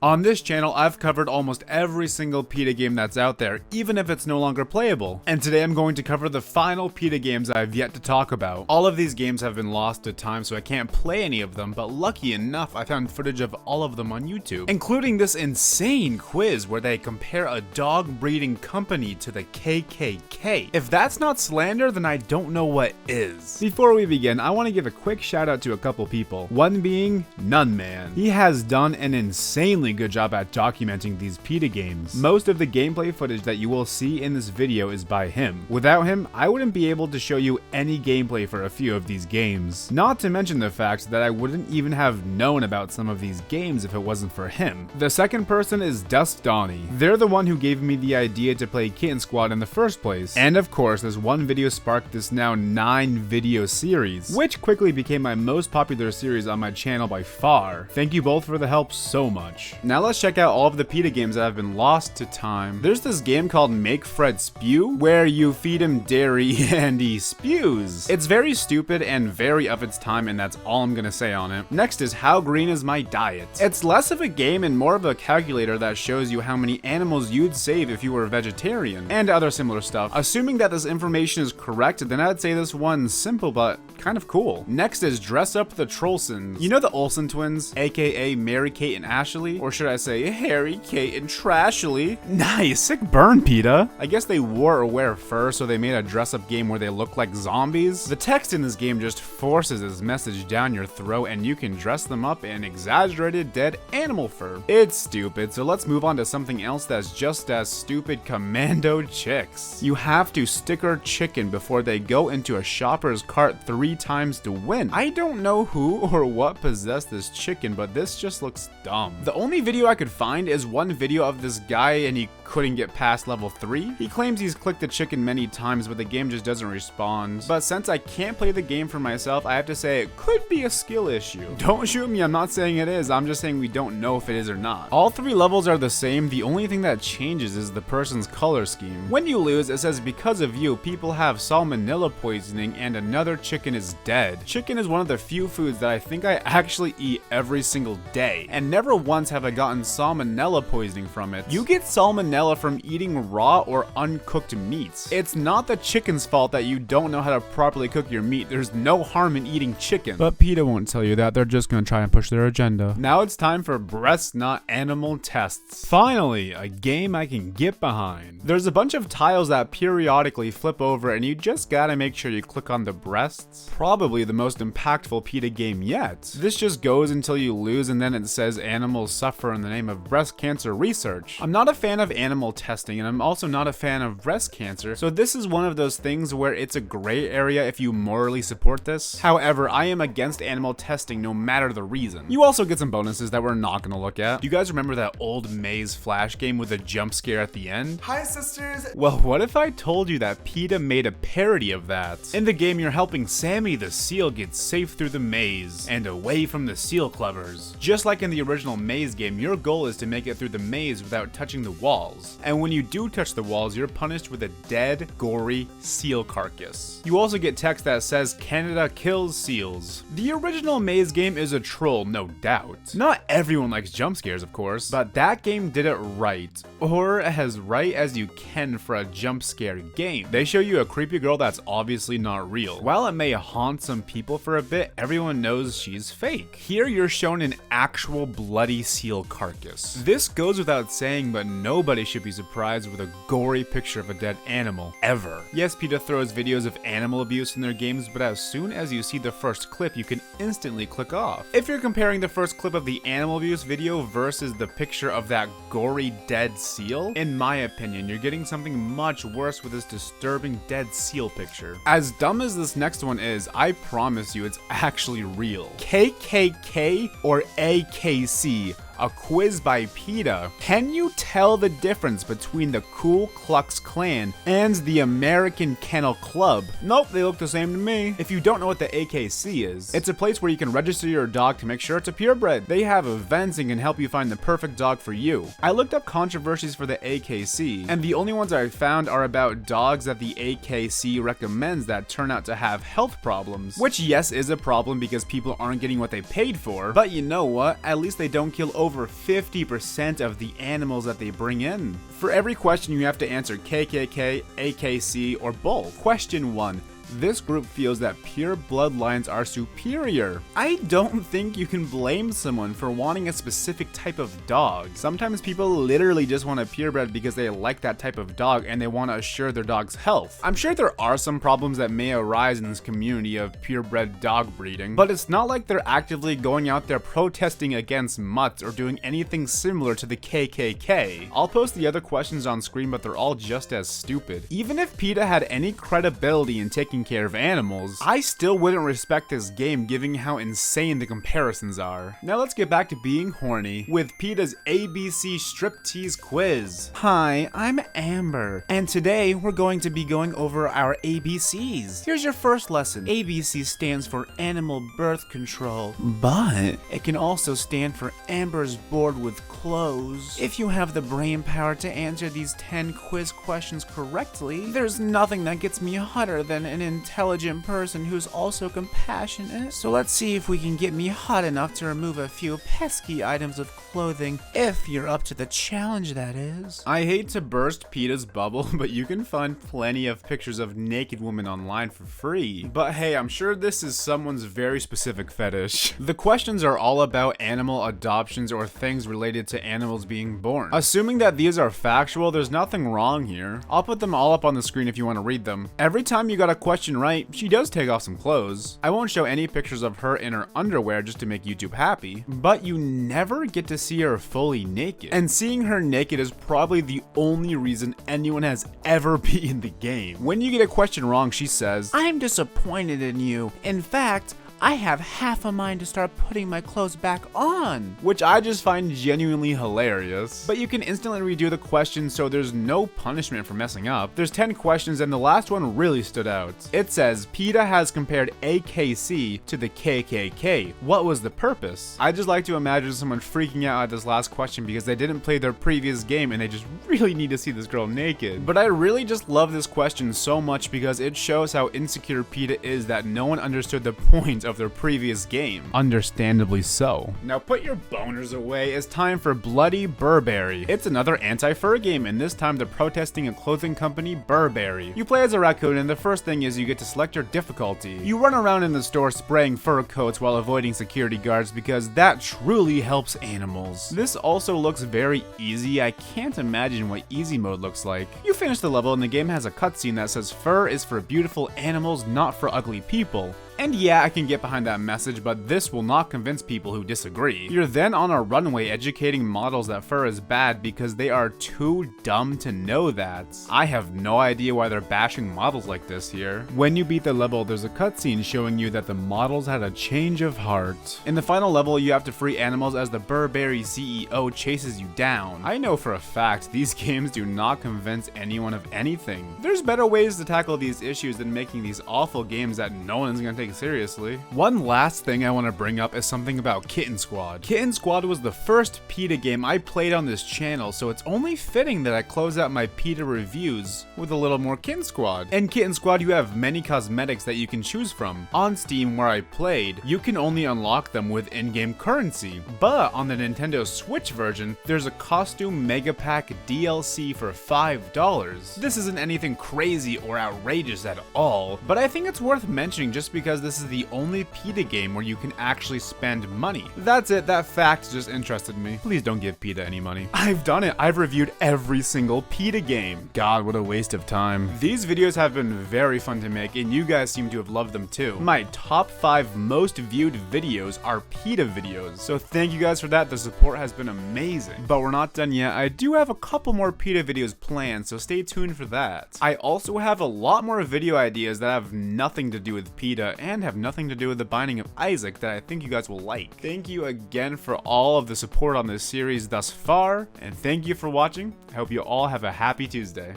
On this channel, I've covered almost every single PETA game that's out there, even if it's no longer playable. And today I'm going to cover the final PETA games I've yet to talk about. All of these games have been lost to time, so I can't play any of them, but lucky enough, I found footage of all of them on YouTube, including this insane quiz where they compare a dog breeding company to the KKK. If that's not slander, then I don't know what is. Before we begin, I want to give a quick shout out to a couple people. One being Nunman. He has done an insanely good job at documenting these PETA games. Most of the gameplay footage that you will see in this video is by him. Without him, I wouldn't be able to show you any gameplay for a few of these games. Not to mention the fact that I wouldn't even have known about some of these games if it wasn't for him. The second person is Dusk Donnie. They're the one who gave me the idea to play Kitten Squad in the first place. And of course, this one video sparked this now 9-video series, which quickly became my most popular series on my channel by far. Thank you both for the help so much. Now let's check out all of the PETA games that have been lost to time. There's this game called Make Fred Spew, where you feed him dairy and he spews. It's very stupid and very of its time, and that's all I'm gonna say on it. Next is How Green Is My Diet. It's less of a game and more of a calculator that shows you how many animals you'd save if you were a vegetarian, and other similar stuff. Assuming that this information is correct, then I'd say this one's simple but kind of cool. Next is Dress Up the Trollsons. You know the Olsen twins, aka Mary, Kate, and Ashley? Or should I say Harry, Kate, and Trashly? Nice, sick burn, PETA. I guess they wore or wear fur, so they made a dress-up game where they look like zombies. The text in this game just forces this message down your throat, and you can dress them up in exaggerated dead animal fur. It's stupid, so let's move on to something else that's just as stupid: Commando Chicks. You have to sticker chicken before they go into a shopper's cart 3 times to win. I don't know who or what possessed this chicken, but this just looks dumb. The only video I could find is one video of this guy and he couldn't get past level 3. He claims he's clicked the chicken many times, but the game just doesn't respond. But since I can't play the game for myself, I have to say it could be a skill issue. Don't shoot me, I'm not saying it is, I'm just saying we don't know if it is or not. All 3 levels are the same, the only thing that changes is the person's color scheme. When you lose, it says because of you, people have salmonella poisoning and another chicken is dead. Chicken is one of the few foods that I think I actually eat every single day, and never once have I gotten salmonella poisoning from it. You get salmonella from eating raw or uncooked meats. It's not the chicken's fault that you don't know how to properly cook your meat. There's no harm in eating chicken. But PETA won't tell you that, they're just gonna try and push their agenda. Now it's time for breast not animal tests. Finally, a game I can get behind. There's a bunch of tiles that periodically flip over and you just gotta make sure you click on the breasts. Probably the most impactful PETA game yet. This just goes until you lose and then it says animals suffer in the name of breast cancer research. I'm not a fan of animal testing, and I'm also not a fan of breast cancer, so this is one of those things where it's a gray area if you morally support this. However, I am against animal testing no matter the reason. You also get some bonuses that we're not gonna look at. Do you guys remember that old Maze Flash game with a jump scare at the end? Hi sisters! Well, what if I told you that PETA made a parody of that? In the game, you're helping Sammy the seal get safe through the maze and away from the seal clovers. Just like in the original Maze game, your goal is to make it through the maze without touching the walls. And when you do touch the walls, you're punished with a dead, gory seal carcass. You also get text that says Canada kills seals. The original Maze game is a troll, no doubt. Not everyone likes jump scares, of course, but that game did it right. Or as right as you can for a jump scare game. They show you a creepy girl that's obviously not real. While it may haunt some people for a bit, everyone knows she's fake. Here you're shown an actual bloody seal carcass. This goes without saying, but nobody should be surprised with a gory picture of a dead animal, ever. Yes, PETA throws videos of animal abuse in their games, but as soon as you see the first clip, you can instantly click off. If you're comparing the first clip of the animal abuse video versus the picture of that gory dead seal, in my opinion, you're getting something much worse with this disturbing dead seal picture. As dumb as this next one is, I promise you it's actually real. KKK or AKC? A quiz by PETA. Can you tell the difference between the Ku Klux Klan and the American Kennel Club? Nope, they look the same to me. If you don't know what the AKC is, it's a place where you can register your dog to make sure it's a purebred. They have events and can help you find the perfect dog for you. I looked up controversies for the AKC, and the only ones I found are about dogs that the AKC recommends that turn out to have health problems. Which, yes, is a problem because people aren't getting what they paid for, but you know what? At least they don't kill over 50% of the animals that they bring in. For every question, you have to answer KKK, AKC, or both. Question 1. This group feels that pure bloodlines are superior. I don't think you can blame someone for wanting a specific type of dog. Sometimes people literally just want a purebred because they like that type of dog and they want to assure their dog's health. I'm sure there are some problems that may arise in this community of purebred dog breeding, but it's not like they're actively going out there protesting against mutts or doing anything similar to the KKK. I'll post the other questions on screen, but they're all just as stupid. Even if PETA had any credibility in taking care of animals, I still wouldn't respect this game given how insane the comparisons are. Now let's get back to being horny with PETA's ABC striptease quiz. Hi, I'm Amber, and today we're going to be going over our ABCs. Here's your first lesson. ABC stands for Animal Birth Control, but it can also stand for Amber's bored with clothes. If you have the brain power to answer these 10 quiz questions correctly, there's nothing that gets me hotter than an intelligent person who's also compassionate. So let's see if we can get me hot enough to remove a few pesky items of clothing, if you're up to the challenge, that is. I hate to burst PETA's bubble, but you can find plenty of pictures of naked women online for free. But hey, I'm sure this is someone's very specific fetish. The questions are all about animal adoptions or things related to animals being born. Assuming that these are factual, there's nothing wrong here. I'll put them all up on the screen if you want to read them. Every time you got a question right, she does take off some clothes. I won't show any pictures of her in her underwear just to make YouTube happy, but you never get to see her fully naked. And seeing her naked is probably the only reason anyone has ever been in the game. When you get a question wrong, she says, "I'm disappointed in you. In fact, I have half a mind to start putting my clothes back on," which I just find genuinely hilarious. But you can instantly redo the question, so there's no punishment for messing up. There's 10 questions and the last one really stood out. It says, PETA has compared AKC to the KKK. What was the purpose? I just like to imagine someone freaking out at this last question because they didn't play their previous game and they just really need to see this girl naked. But I really just love this question so much because it shows how insecure PETA is that no one understood the point of their previous game. Understandably so. Now put your boners away. It's time for Bloody Burberry. It's another anti-fur game, and this time they're protesting a clothing company, Burberry. You play as a raccoon, and the first thing is you get to select your difficulty. You run around in the store spraying fur coats while avoiding security guards because that truly helps animals. This also looks very easy. I can't imagine what easy mode looks like. You finish the level and the game has a cutscene that says fur is for beautiful animals, not for ugly people. And yeah, I can get behind that message, but this will not convince people who disagree. You're then on a runway educating models that fur is bad because they are too dumb to know that. I have no idea why they're bashing models like this here. When you beat the level, there's a cutscene showing you that the models had a change of heart. In the final level, you have to free animals as the Burberry CEO chases you down. I know for a fact these games do not convince anyone of anything. There's better ways to tackle these issues than making these awful games that no one's gonna take seriously. One last thing I want to bring up is something about Kitten Squad. Kitten Squad was the first PETA game I played on this channel, so it's only fitting that I close out my PETA reviews with a little more Kitten Squad. In Kitten Squad, you have many cosmetics that you can choose from. On Steam, where I played, you can only unlock them with in-game currency, but on the Nintendo Switch version, there's a costume mega pack DLC for $5. This isn't anything crazy or outrageous at all, but I think it's worth mentioning just because this is the only PETA game where you can actually spend money. That's it, that fact just interested me. Please don't give PETA any money. I've done it, I've reviewed every single PETA game. God, what a waste of time. These videos have been very fun to make and you guys seem to have loved them too. My top 5 most viewed videos are PETA videos, so thank you guys for that. The support has been amazing. But we're not done yet. I do have a couple more PETA videos planned, so stay tuned for that. I also have a lot more video ideas that have nothing to do with PETA and have nothing to do with the Binding of Isaac that I think you guys will like. Thank you again for all of the support on this series thus far, and thank you for watching. I hope you all have a happy Tuesday.